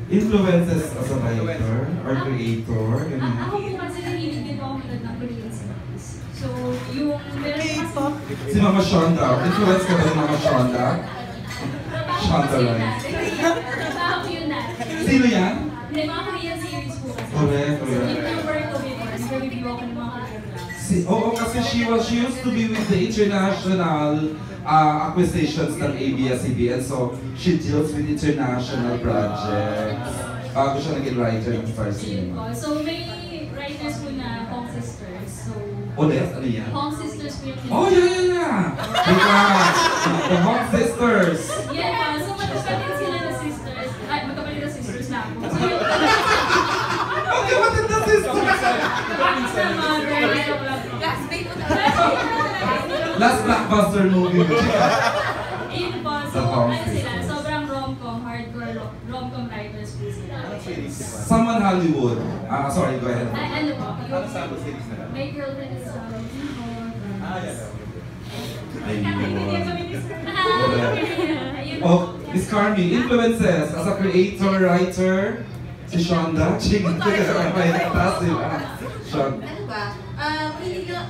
Influences as a writer or creator? Ako po kasi nahilig din ako manood ng Korean series. So, yung K-pop. Si Mama Shonda. Influence ka ba ni Mama Shonda? Shonda Rhimes. Trabaho ko yun na. Sino yan? Hindi, mga Korean series po kasi. Correct, So, correct. yung number ko before, nag-review ako ng mga Korean dramas. Oo, kasi she used to be with the international acquisitions ng ABS-CBN. So, she deals with international projects. Bago siya naging writer ng Star Cinema. So, may writers po na Hong Sisters. So, Ulit? Ano yan? Hong Sisters po yung Oh, yeah! The Hong Sisters! Yeah, so magkapatid sila na sisters. Ay, magkapatid na sisters na ako. So, yung Magkapatid na sisters! sa mother, Classmate mo na. Last blockbuster movie mo. yun po. So, The Hong ano sila, Sisters. sobrang rom-com, hardcore rom-com writers po sila. Someone Hollywood. Sorry, go ahead. Ay, ano po? Ano sa series nila? My girlfriend is Ayun. Oh, Miss Carmi, influences as a creator, writer, si Shonda. Ching, may natas sila. Shonda. Ano ba? Hindi na,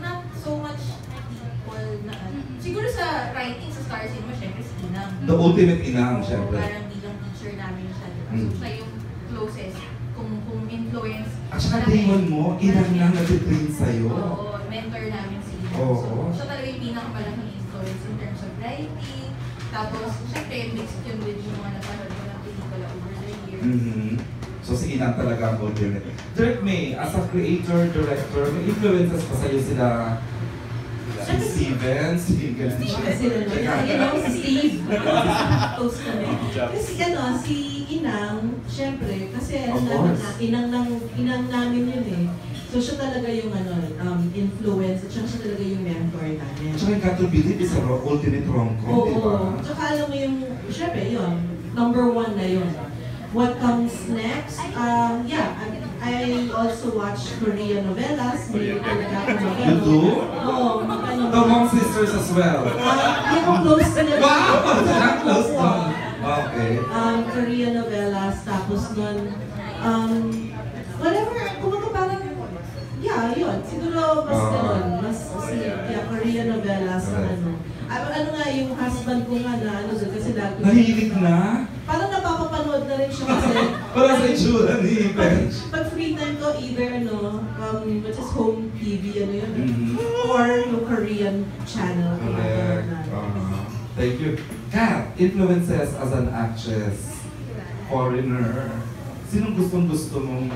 not so much people na, siguro sa writing sa Star Cinema, syempre si Inang. The ultimate inang, Oo, syempre. parang bilang teacher namin siya, diba? Mm. So siya yung closest, kung influence. At saka Damon mo, inang na nag-train sa'yo. Oo, mentor namin si Inang. Oo. So siya talaga yung pinakamalaking influence in terms of writing. Tapos, syempre, mixed yun with yung mga napanood ko ng pelikula over the years. So si inang talaga ang ultimate. Direct May, as a creator, director, may influences pa sa'yo sila si Steven, si Kasi si Steve. Post kami. Kasi si Inang, syempre, kasi Of course. inang namin yun eh. So siya talaga yung influence, at siya talaga yung mentor namin. Tsaka yung Got to Believe is a ultimate rom-com, di ba? Oo. Tsaka alam mo yung, syempre yun, number 1 na yun. What comes next? Yeah, I also watch Korean novelas. You do? Oo. The Hong Sisters as well. Yung close na Wow! Not close down. Okay. Korean novelas, tapos nun, whatever, kumbaga parang, yeah, yun. Siguro mas ganun, mas Korean novelas na ano. Ano nga yung husband ko nga na ano doon kasi lagi. Nahilig na? Parang napapapanood na rin siya kasi. Wala sa itsura ni Bench. Pag free time ko, either which is home TV, ano yun, Mhm. or yung Korean channel. Correct. Thank you. Kat, influences as an actress, foreigner. Sinong gustong-gusto mong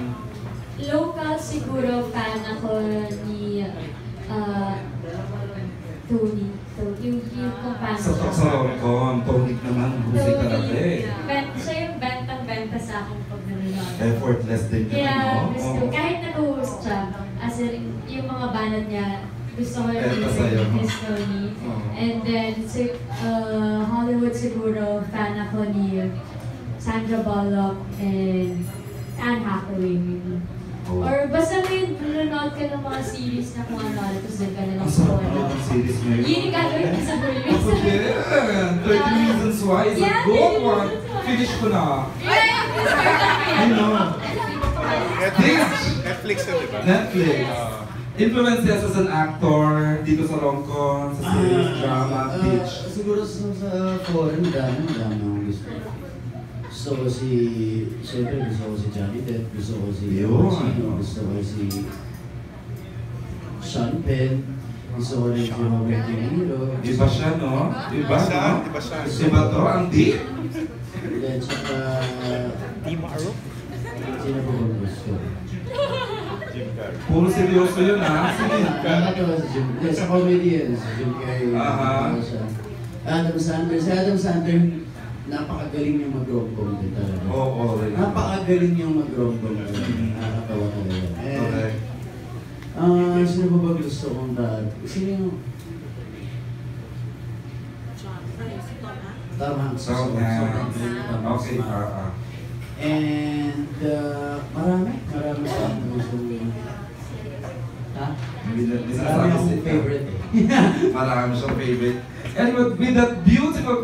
Local siguro fan ako ni Tony. Yung kumpan sa rom-com? Tonic naman, husay talaga eh. Siya yung bentang-benta sa akin pag nanonood. Effortless din yun, Kaya no? gusto, kahit nag-host siya, as in, yung mga banat niya, gusto ko yung Benta sa'yo, no? Miss Tony. Oo. And then, Hollywood siguro, fan ako ni Sandra Bullock and Anne Hathaway. Oh. Or basta may nanonood ka ng mga series na kung ano, tapos doon ka na lang Ang sarap na ng series ngayon. Yun yung gagawin ko sa Burmese. Ako din. 30 Reasons Why is a Yeah, good 30 one. Reasons Why. Finish ko na. I know. Netflix na, di ba? Netflix. Influences as an actor, dito sa rom-com, sa series, drama, pitch. Siguro sa foreign, dami akong gusto. Gusto ko siyempre gusto ko si Johnny Depp, gusto ko si Yun. gusto ko si Sean Penn, gusto ko rin si Robert De Niro. Iba siya, no? Iba, siya, no? iba siya. Iba to, ang deep. Then, tsaka, Team Aro? sino po bang gusto? Jim Carrey. Puro seryoso yun, ha? Sige. Nakakatawa si Jim, sa comedian, si Jim Carrey. Aha. Adam Sandler, si Adam Sandler, napakagaling niyang mag-rom-com din talaga. Oo, rin. Napakagaling niyang mag-rom-com talaga. Nakakatawa talaga. Okay. Sino ba ba gusto kong dad? Sino yung... Tom Hanks. So, okay, And marami sa akin gusto mo. Ha? Marami akong favorite. Marami siyang favorite. And with that beautiful